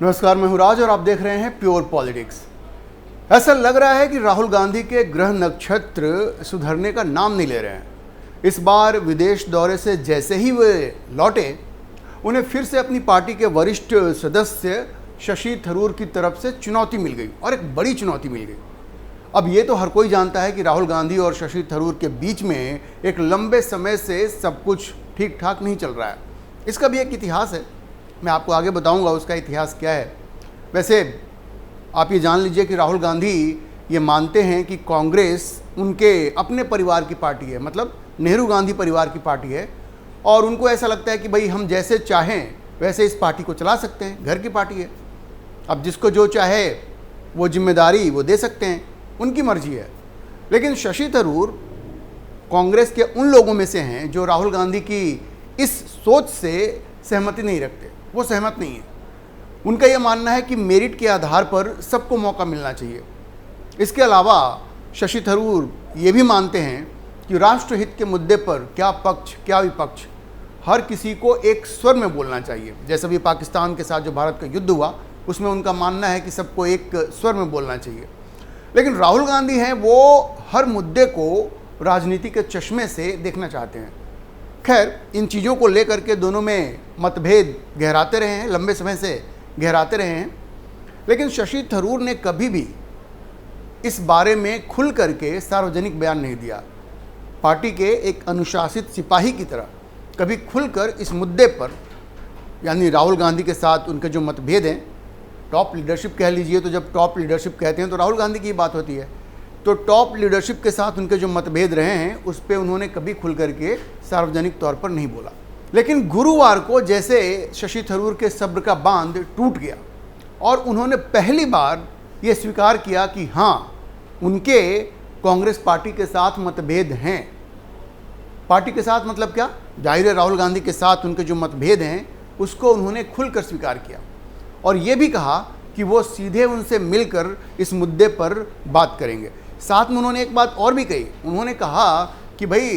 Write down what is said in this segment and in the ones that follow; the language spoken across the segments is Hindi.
नमस्कार, मैं हूं राज और आप देख रहे हैं प्योर पॉलिटिक्स। ऐसा लग रहा है कि राहुल गांधी के ग्रह नक्षत्र सुधरने का नाम नहीं ले रहे हैं। इस बार विदेश दौरे से जैसे ही वे लौटे, उन्हें फिर से अपनी पार्टी के वरिष्ठ सदस्य शशि थरूर की तरफ से चुनौती मिल गई और एक बड़ी चुनौती मिल गई। अब ये तो हर कोई जानता है कि राहुल गांधी और शशि थरूर के बीच में एक लंबे समय से सब कुछ ठीक ठाक नहीं चल रहा है। इसका भी एक इतिहास है, मैं आपको आगे बताऊंगा उसका इतिहास क्या है। वैसे आप ये जान लीजिए कि राहुल गांधी ये मानते हैं कि कांग्रेस उनके अपने परिवार की पार्टी है, मतलब नेहरू गांधी परिवार की पार्टी है, और उनको ऐसा लगता है कि भाई हम जैसे चाहें वैसे इस पार्टी को चला सकते हैं, घर की पार्टी है। अब जिसको जो चाहे वो जिम्मेदारी वो दे सकते हैं, उनकी मर्जी है। लेकिन शशि थरूर कांग्रेस के उन लोगों में से हैं जो राहुल गांधी की इस सोच से सहमति नहीं रखते, वो सहमत नहीं है। उनका यह मानना है कि मेरिट के आधार पर सबको मौका मिलना चाहिए। इसके अलावा शशि थरूर ये भी मानते हैं कि राष्ट्रहित के मुद्दे पर क्या पक्ष क्या विपक्ष, हर किसी को एक स्वर में बोलना चाहिए। जैसे भी पाकिस्तान के साथ जो भारत का युद्ध हुआ, उसमें उनका मानना है कि सबको एक स्वर में बोलना चाहिए। लेकिन राहुल गांधी हैं वो हर मुद्दे को राजनीति के चश्मे से देखना चाहते हैं। खैर, इन चीज़ों को लेकर के दोनों में मतभेद गहराते रहे हैं, लंबे समय से गहराते रहे हैं। लेकिन शशि थरूर ने कभी भी इस बारे में खुल करके सार्वजनिक बयान नहीं दिया। पार्टी के एक अनुशासित सिपाही की तरह कभी खुलकर इस मुद्दे पर, यानी राहुल गांधी के साथ उनके जो मतभेद हैं, टॉप लीडरशिप कह लीजिए, तो जब टॉप लीडरशिप कहते हैं तो राहुल गांधी की बात होती है, तो टॉप लीडरशिप के साथ उनके जो मतभेद रहे हैं उस पर उन्होंने कभी खुल करके सार्वजनिक तौर पर नहीं बोला। लेकिन गुरुवार को जैसे शशि थरूर के सब्र का बांध टूट गया और उन्होंने पहली बार ये स्वीकार किया कि हाँ, उनके कांग्रेस पार्टी के साथ मतभेद हैं। पार्टी के साथ मतलब क्या, जाहिर है राहुल गांधी के साथ उनके जो मतभेद हैं उसको उन्होंने खुलकर स्वीकार किया और ये भी कहा कि वो सीधे उनसे मिलकर इस मुद्दे पर बात करेंगे। साथ में उन्होंने एक बात और भी कही, उन्होंने कहा कि भाई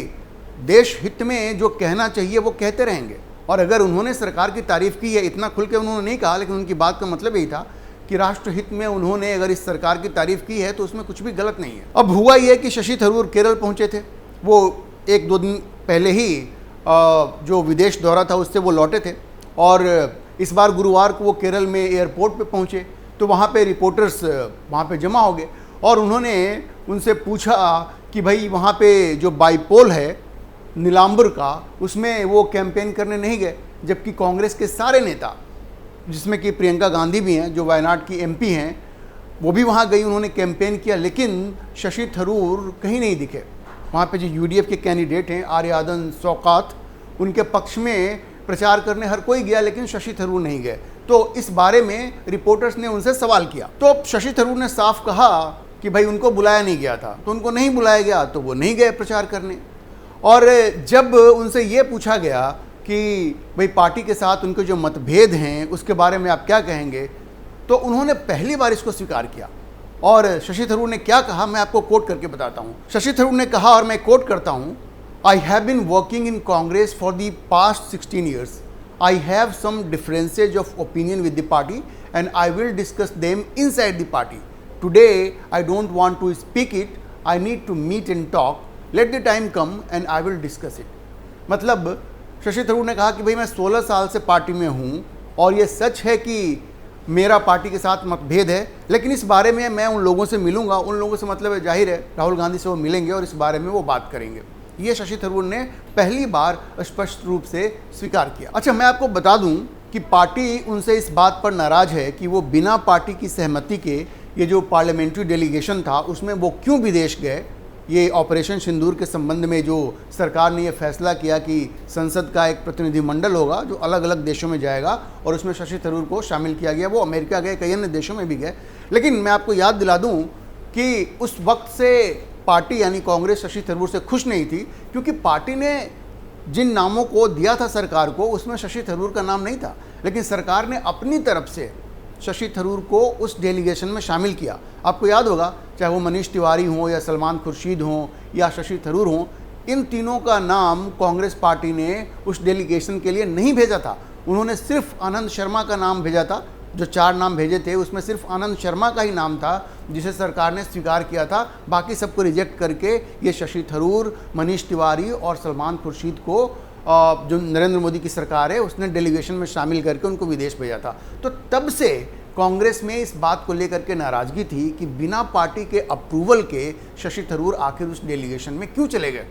देश हित में जो कहना चाहिए वो कहते रहेंगे। और अगर उन्होंने सरकार की तारीफ़ की है, इतना खुल के उन्होंने नहीं कहा, लेकिन उनकी बात का मतलब यही था कि राष्ट्रहित में उन्होंने अगर इस सरकार की तारीफ़ की है तो उसमें कुछ भी गलत नहीं है। अब हुआ ये कि शशि थरूर केरल पहुँचे थे, वो एक दो दिन पहले ही जो विदेश दौरा था उससे वो लौटे थे और इस बार गुरुवार को वो केरल में एयरपोर्ट पे पहुँचे तो वहाँ पे रिपोर्टर्स वहाँ पे जमा हो गए और उन्होंने उनसे पूछा कि भाई वहाँ पे जो बाईपोल है नीलांबर का, उसमें वो कैंपेन करने नहीं गए, जबकि कांग्रेस के सारे नेता, जिसमें कि प्रियंका गांधी भी हैं जो वायनाड की एमपी हैं, वो भी वहाँ गई, उन्होंने कैंपेन किया। लेकिन शशि थरूर कहीं नहीं दिखे। वहाँ पे जो यूडीएफ के कैंडिडेट हैं आर्यादन शौकात, उनके पक्ष में प्रचार करने हर कोई गया, लेकिन शशि थरूर नहीं गए। तो इस बारे में रिपोर्टर्स ने उनसे सवाल किया तो शशि थरूर ने साफ कहा कि भाई उनको बुलाया नहीं गया था, तो उनको नहीं बुलाया गया तो वो नहीं गए प्रचार करने। और जब उनसे ये पूछा गया कि भाई पार्टी के साथ उनके जो मतभेद हैं उसके बारे में आप क्या कहेंगे, तो उन्होंने पहली बार इसको स्वीकार किया। और शशि थरूर ने क्या कहा, मैं आपको कोट करके बताता हूँ। शशि थरूर ने कहा, और मैं कोट करता हूँ, I have been working in Congress for the past 16 years. I have some differences of opinion with the party and I will discuss them inside the party. Today, I don't want to speak it. I need to meet and talk. Let the time come and I will discuss it. मतलब शशि थरूर ने कहा कि भाई मैं 16 साल से पार्टी में हूँ और ये सच है कि मेरा पार्टी के साथ मतभेद है, लेकिन इस बारे में मैं उन लोगों से मिलूंगा। उन लोगों से मतलब है, जाहिर है राहुल गांधी से वो मिलेंगे और इस बारे में वो बात करेंगे। ये शशि थरूर ने पहली बार स्पष्ट रूप से स्वीकार किया। अच्छा, मैं आपको बता दूं कि पार्टी उनसे इस बात पर नाराज है कि वो बिना पार्टी की सहमति के ये जो पार्लियामेंट्री डेलीगेशन था उसमें वो क्यों विदेश गए। ये ऑपरेशन सिंदूर के संबंध में जो सरकार ने ये फैसला किया कि संसद का एक प्रतिनिधिमंडल होगा जो अलग अलग देशों में जाएगा और उसमें शशि थरूर को शामिल किया गया। वो अमेरिका गए, कई अन्य देशों में भी गए। लेकिन मैं आपको याद दिला दूँ कि उस वक्त से पार्टी यानी कांग्रेस शशि थरूर से खुश नहीं थी, क्योंकि पार्टी ने जिन नामों को दिया था सरकार को उसमें शशि थरूर का नाम नहीं था, लेकिन सरकार ने अपनी तरफ से शशि थरूर को उस डेलीगेशन में शामिल किया। आपको याद होगा, चाहे वो मनीष तिवारी हों या सलमान खुर्शीद हों या शशि थरूर हों, इन तीनों का नाम कांग्रेस पार्टी ने उस डेलीगेशन के लिए नहीं भेजा था। उन्होंने सिर्फ आनंद शर्मा का नाम भेजा था जो 4 नाम भेजे थे उसमें सिर्फ आनंद शर्मा का ही नाम था जिसे सरकार ने स्वीकार किया था। बाकी सबको रिजेक्ट करके ये शशि थरूर, मनीष तिवारी और सलमान खुर्शीद को जो नरेंद्र मोदी की सरकार है उसने डेलीगेशन में शामिल करके उनको विदेश भेजा था। तो तब से कांग्रेस में इस बात को लेकर के नाराज़गी थी कि बिना पार्टी के अप्रूवल के शशि थरूर आखिर उस डेलीगेशन में क्यों चले गए।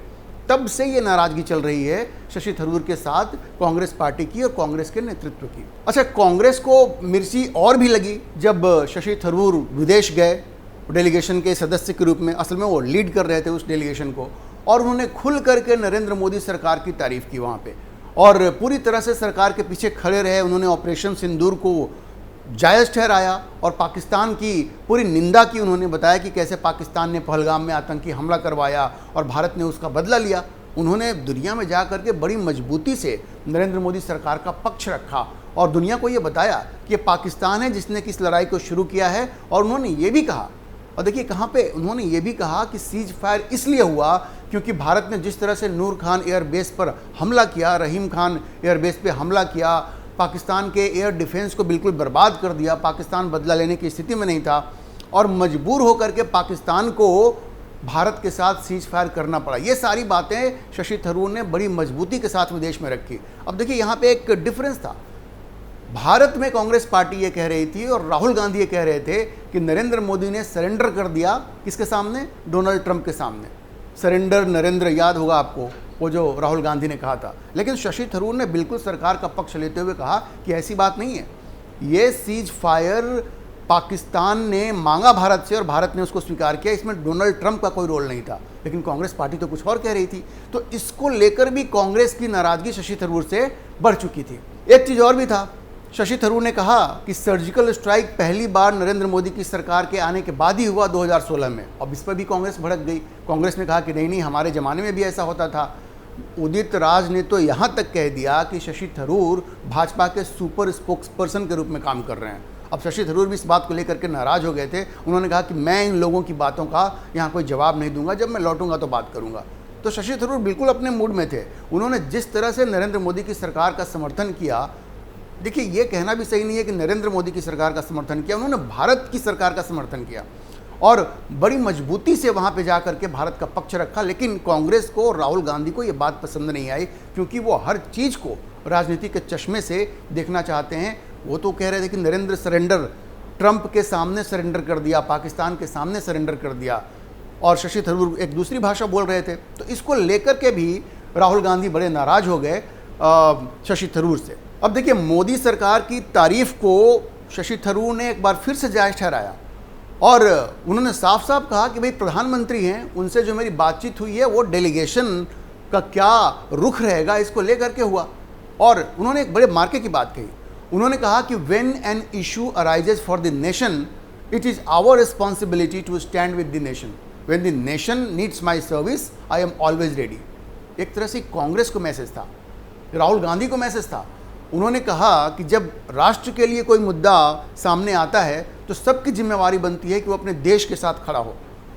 तब से ये नाराज़गी चल रही है शशि थरूर के साथ कांग्रेस पार्टी की और कांग्रेस के नेतृत्व की। अच्छा, कांग्रेस को मिर्ची और भी लगी जब शशि थरूर विदेश गए डेलीगेशन के सदस्य के रूप में। असल में वो लीड कर रहे थे उस डेलीगेशन को, और उन्होंने खुल करके नरेंद्र मोदी सरकार की तारीफ की वहाँ पे, और पूरी तरह से सरकार के पीछे खड़े रहे। उन्होंने ऑपरेशन सिंदूर को जायज़ ठहराया और पाकिस्तान की पूरी निंदा की। उन्होंने बताया कि कैसे पाकिस्तान ने पहलगाम में आतंकी हमला करवाया और भारत ने उसका बदला लिया। उन्होंने दुनिया में जा करके बड़ी मजबूती से नरेंद्र मोदी सरकार का पक्ष रखा और दुनिया को ये बताया कि ये पाकिस्तान है जिसने कि इस लड़ाई को शुरू किया है। और उन्होंने ये भी कहा, और देखिए कहाँ पे उन्होंने ये भी कहा कि सीज फायर इसलिए हुआ क्योंकि भारत ने जिस तरह से नूर खान एयरबेस पर हमला किया, रहीम खान एयरबेस पे हमला किया, पाकिस्तान के एयर डिफेंस को बिल्कुल बर्बाद कर दिया। पाकिस्तान बदला लेने की स्थिति में नहीं था और मजबूर होकर के पाकिस्तान को भारत के साथ सीज फायर करना पड़ा। ये सारी बातें शशि थरूर ने बड़ी मजबूती के साथ विदेश में रखी। अब देखिए यहाँ पे एक डिफरेंस था। भारत में कांग्रेस पार्टी ये कह रही थी और राहुल गांधी ये कह रहे थे कि नरेंद्र मोदी ने सरेंडर कर दिया किसके सामने? डोनाल्ड ट्रंप के सामने। सरेंडर नरेंद्र, याद होगा आपको वो जो राहुल गांधी ने कहा था। लेकिन शशि थरूर ने बिल्कुल सरकार का पक्ष लेते हुए कहा कि ऐसी बात नहीं है, ये सीज फायर पाकिस्तान ने मांगा भारत से और भारत ने उसको स्वीकार किया, इसमें डोनाल्ड ट्रंप का कोई रोल नहीं था। लेकिन कांग्रेस पार्टी तो कुछ और कह रही थी। तो इसको लेकर भी कांग्रेस की नाराजगी शशि थरूर से बढ़ चुकी थी। एक चीज़ और भी था, शशि थरूर ने कहा कि सर्जिकल स्ट्राइक पहली बार नरेंद्र मोदी की सरकार के आने के बाद ही हुआ 2016 में। अब इस पर भी कांग्रेस भड़क गई। कांग्रेस ने कहा कि नहीं, हमारे ज़माने में भी ऐसा होता था। उदित राज ने तो यहाँ तक कह दिया कि शशि थरूर भाजपा के सुपर स्पोक्स पर्सन के रूप में काम कर रहे हैं। अब शशि थरूर भी इस बात को लेकर के नाराज़ हो गए थे। उन्होंने कहा कि मैं इन लोगों की बातों का यहाँ कोई जवाब नहीं दूंगा, जब मैं लौटूंगा तो बात करूंगा। तो शशि थरूर बिल्कुल अपने मूड में थे। उन्होंने जिस तरह से नरेंद्र मोदी की सरकार का समर्थन किया, देखिए ये कहना भी सही नहीं है कि नरेंद्र मोदी की सरकार का समर्थन किया, उन्होंने भारत की सरकार का समर्थन किया और बड़ी मजबूती से वहाँ पे जा करके भारत का पक्ष रखा। लेकिन कांग्रेस को, राहुल गांधी को ये बात पसंद नहीं आई क्योंकि वो हर चीज़ को राजनीति के चश्मे से देखना चाहते हैं। वो तो कह रहे थे कि नरेंद्र सरेंडर, ट्रंप के सामने सरेंडर कर दिया, पाकिस्तान के सामने सरेंडर कर दिया, और शशि थरूर एक दूसरी भाषा बोल रहे थे। तो इसको लेकर के भी राहुल गांधी बड़े नाराज़ हो गए शशि थरूर से। अब देखिए, मोदी सरकार की तारीफ को शशि थरूर ने एक बार फिर से जायज़ ठहराया और उन्होंने साफ साफ कहा कि भाई प्रधानमंत्री हैं, उनसे जो मेरी बातचीत हुई है वो डेलीगेशन का क्या रुख रहेगा इसको लेकर के हुआ। और उन्होंने एक बड़े मार्के की बात कही। उन्होंने कहा कि when an issue arises for the nation, it is our responsibility to stand with the nation. When the nation needs my service, I am always ready. एक तरह से कांग्रेस को मैसेज था, राहुल गांधी को मैसेज था। उन्होंने कहा कि जब राष्ट्र के लिए कोई मुद्दा सामने आता है तो सबकी जिम्मेवारी बनती है कि वो अपने देश के साथ खड़ा हो,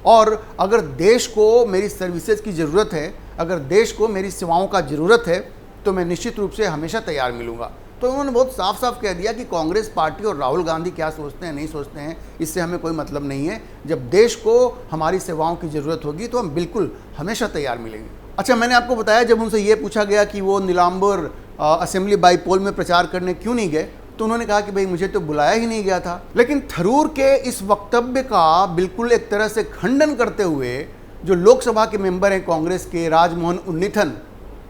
और अगर देश को मेरी सर्विसेज की ज़रूरत है, अगर देश को मेरी सेवाओं का ज़रूरत है, तो मैं निश्चित रूप से हमेशा तैयार मिलूंगा। तो उन्होंने बहुत साफ साफ कह दिया कि कांग्रेस पार्टी और राहुल गांधी क्या सोचते हैं, नहीं सोचते हैं, इससे हमें कोई मतलब नहीं है। जब देश को हमारी सेवाओं की ज़रूरत होगी तो हम बिल्कुल हमेशा तैयार मिलेंगे। अच्छा, मैंने आपको बताया जब उनसे ये पूछा गया कि वो नीलांबर असेंबली बाईपोल में प्रचार करने क्यों नहीं गए, तो उन्होंने कहा कि भाई मुझे तो बुलाया ही नहीं गया था। लेकिन थरूर के इस वक्तव्य का बिल्कुल एक तरह से खंडन करते हुए जो लोकसभा के मेंबर हैं कांग्रेस के, राजमोहन उन्नीथन,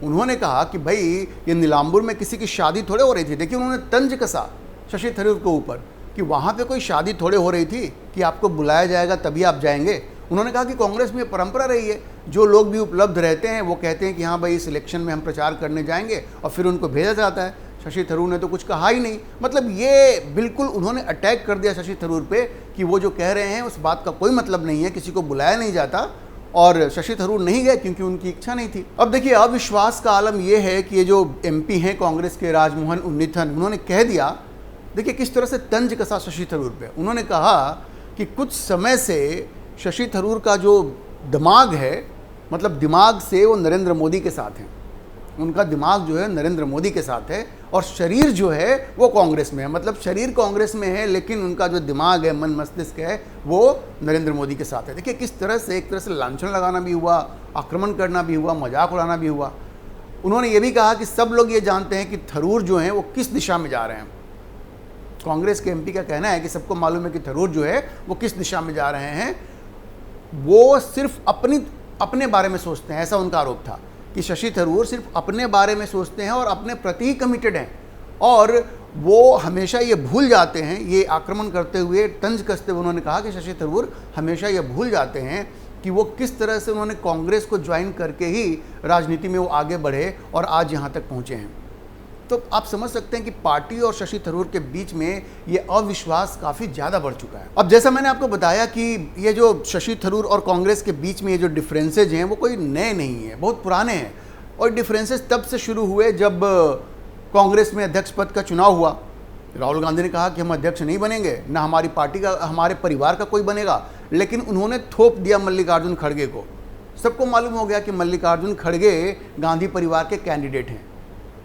उन्होंने कहा कि भाई ये नीलांबर में किसी की शादी थोड़े हो रही थी। देखिए, उन्होंने तंज कसा शशि थरूर के ऊपर कि वहाँ पे कोई शादी थोड़े हो रही थी कि आपको बुलाया जाएगा तभी आप जाएंगे। उन्होंने कहा कि कांग्रेस में परंपरा रही है, जो लोग भी उपलब्ध रहते हैं वो कहते हैं कि हाँ भाई इस इलेक्शन में हम प्रचार करने जाएंगे, और फिर उनको भेजा जाता है। शशि थरूर ने तो कुछ कहा ही नहीं। मतलब ये बिल्कुल उन्होंने अटैक कर दिया शशि थरूर पे कि वो जो कह रहे हैं उस बात का कोई मतलब नहीं है, किसी को बुलाया नहीं जाता, और शशि थरूर नहीं गए क्योंकि उनकी इच्छा नहीं थी। अब देखिए, अविश्वास का आलम यह है कि ये जो एमपी हैं कांग्रेस के, राजमोहन उन्नीथन, उन्होंने कह दिया, देखिए किस तरह से तंज कसा शशि थरूर पे। उन्होंने कहा कि कुछ समय से शशि थरूर का जो दिमाग है, मतलब दिमाग से वो नरेंद्र मोदी के साथ हैं। उनका दिमाग जो है नरेंद्र मोदी के साथ है और शरीर जो है वो कांग्रेस में है। मतलब शरीर कांग्रेस में है लेकिन उनका जो दिमाग है, मन मस्तिष्क है, वो नरेंद्र मोदी के साथ है। देखिए किस तरह से, एक तरह से लांछन लगाना भी हुआ, आक्रमण करना भी हुआ, मजाक उड़ाना भी हुआ। उन्होंने ये भी कहा कि सब लोग ये जानते हैं कि थरूर जो हैं वो किस दिशा में जा रहे हैं। कांग्रेस के एमपी का कहना है कि सबको मालूम है कि थरूर जो है वो किस दिशा में जा रहे हैं, वो सिर्फ अपने बारे में सोचते हैं, ऐसा उनका आरोप था कि शशि थरूर सिर्फ अपने बारे में सोचते हैं और अपने प्रति ही कमिटेड हैं और वो हमेशा ये भूल जाते हैं, ये आक्रमण करते हुए, तंज कसते हुए उन्होंने कहा कि शशि थरूर हमेशा ये भूल जाते हैं कि वो किस तरह से उन्होंने कांग्रेस को ज्वाइन करके ही राजनीति में वो आगे बढ़े और आज यहाँ तक पहुँचे हैं। तो आप समझ सकते हैं कि पार्टी और शशि थरूर के बीच में ये अविश्वास काफ़ी ज़्यादा बढ़ चुका है। अब जैसा मैंने आपको बताया कि ये जो शशि थरूर और कांग्रेस के बीच में ये जो डिफरेंसेज हैं वो कोई नए नहीं हैं, बहुत पुराने हैं। और डिफरेंसेस तब से शुरू हुए जब कांग्रेस में अध्यक्ष पद का चुनाव हुआ। राहुल गांधी ने कहा कि हम अध्यक्ष नहीं बनेंगे, ना हमारी पार्टी का, हमारे परिवार का कोई बनेगा, लेकिन उन्होंने थोप दिया मल्लिकार्जुन खड़गे को। सबको मालूम हो गया कि मल्लिकार्जुन खड़गे गांधी परिवार के कैंडिडेट हैं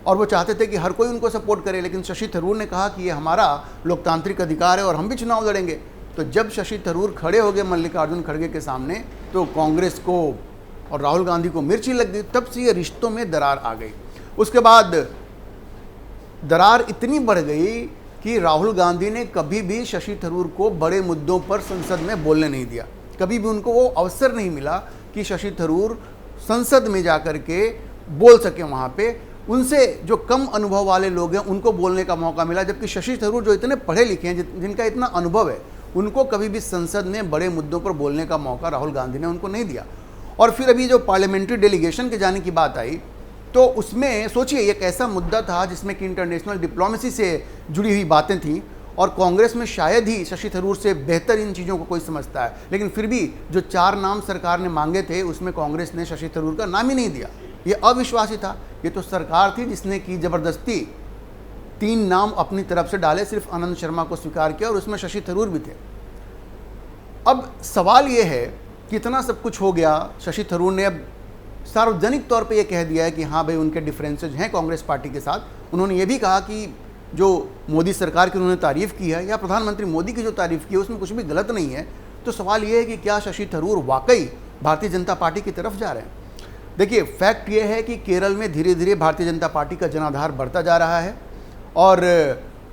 और वो चाहते थे कि हर कोई उनको सपोर्ट करे, लेकिन शशि थरूर ने कहा कि ये हमारा लोकतांत्रिक अधिकार है और हम भी चुनाव लड़ेंगे। तो जब शशि थरूर खड़े हो गए मल्लिकार्जुन खड़गे के सामने तो कांग्रेस को और राहुल गांधी को मिर्ची लग गई। तब से ये रिश्तों में दरार आ गई। उसके बाद दरार इतनी बढ़ गई कि राहुल गांधी ने कभी भी शशि थरूर को बड़े मुद्दों पर संसद में बोलने नहीं दिया। कभी भी उनको वो अवसर नहीं मिला कि शशि थरूर संसद में जाकर के बोल सके। वहाँ पे उनसे जो कम अनुभव वाले लोग हैं उनको बोलने का मौका मिला, जबकि शशि थरूर जो इतने पढ़े लिखे हैं, जिनका इतना अनुभव है, उनको कभी भी संसद में बड़े मुद्दों पर बोलने का मौका राहुल गांधी ने उनको नहीं दिया। और फिर अभी जो पार्लियामेंट्री डेलीगेशन के जाने की बात आई तो उसमें सोचिए एक ऐसा मुद्दा था जिसमें कि इंटरनेशनल डिप्लोमेसी से जुड़ी हुई बातें थीं और कांग्रेस में शायद ही शशि थरूर से बेहतर इन चीज़ों को कोई समझता है, लेकिन फिर भी जो 4 नाम सरकार ने मांगे थे उसमें कांग्रेस ने शशि थरूर का नाम ही नहीं दिया। ये अविश्वासी था। ये तो सरकार थी जिसने की ज़बरदस्ती 3 नाम अपनी तरफ से डाले, सिर्फ आनंद शर्मा को स्वीकार किया और उसमें शशि थरूर भी थे। अब सवाल ये है कि इतना सब कुछ हो गया, शशि थरूर ने अब सार्वजनिक तौर पे ये कह दिया है कि हाँ भाई उनके डिफरेंसेज हैं कांग्रेस पार्टी के साथ। उन्होंने ये भी कहा कि जो मोदी सरकार की उन्होंने तारीफ़ की है या प्रधानमंत्री मोदी की जो तारीफ़ की है उसमें कुछ भी गलत नहीं है। तो सवाल ये है कि क्या शशि थरूर वाकई भारतीय जनता पार्टी की तरफ जा रहे हैं? देखिए फैक्ट ये है कि केरल में धीरे धीरे भारतीय जनता पार्टी का जनाधार बढ़ता जा रहा है और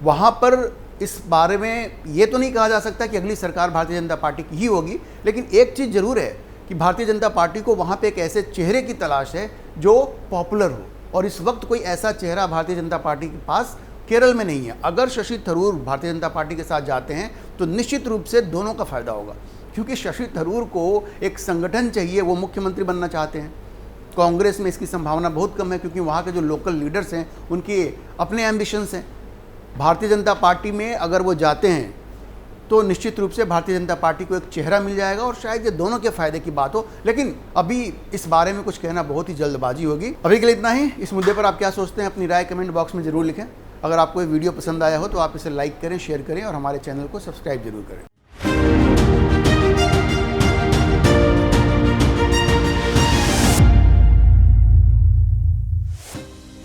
वहाँ पर इस बारे में ये तो नहीं कहा जा सकता कि अगली सरकार भारतीय जनता पार्टी की ही होगी, लेकिन एक चीज़ ज़रूर है कि भारतीय जनता पार्टी को वहाँ पे एक ऐसे चेहरे की तलाश है जो पॉपुलर हो और इस वक्त कोई ऐसा चेहरा भारतीय जनता पार्टी के पास केरल में नहीं है। अगर शशि थरूर भारतीय जनता पार्टी के साथ जाते हैं तो निश्चित रूप से दोनों का फायदा होगा, क्योंकि शशि थरूर को एक संगठन चाहिए, वो मुख्यमंत्री बनना चाहते हैं। कांग्रेस में इसकी संभावना बहुत कम है क्योंकि वहाँ के जो लोकल लीडर्स हैं उनके अपने एम्बिशंस हैं। भारतीय जनता पार्टी में अगर वो जाते हैं तो निश्चित रूप से भारतीय जनता पार्टी को एक चेहरा मिल जाएगा और शायद ये दोनों के फायदे की बात हो, लेकिन अभी इस बारे में कुछ कहना बहुत ही जल्दबाजी होगी। अभी के लिए इतना ही। इस मुद्दे पर आप क्या सोचते हैं अपनी राय कमेंट बॉक्स में ज़रूर लिखें। अगर आपको ये वीडियो पसंद आया हो तो आप इसे लाइक करें, शेयर करें और हमारे चैनल को सब्सक्राइब जरूर करें।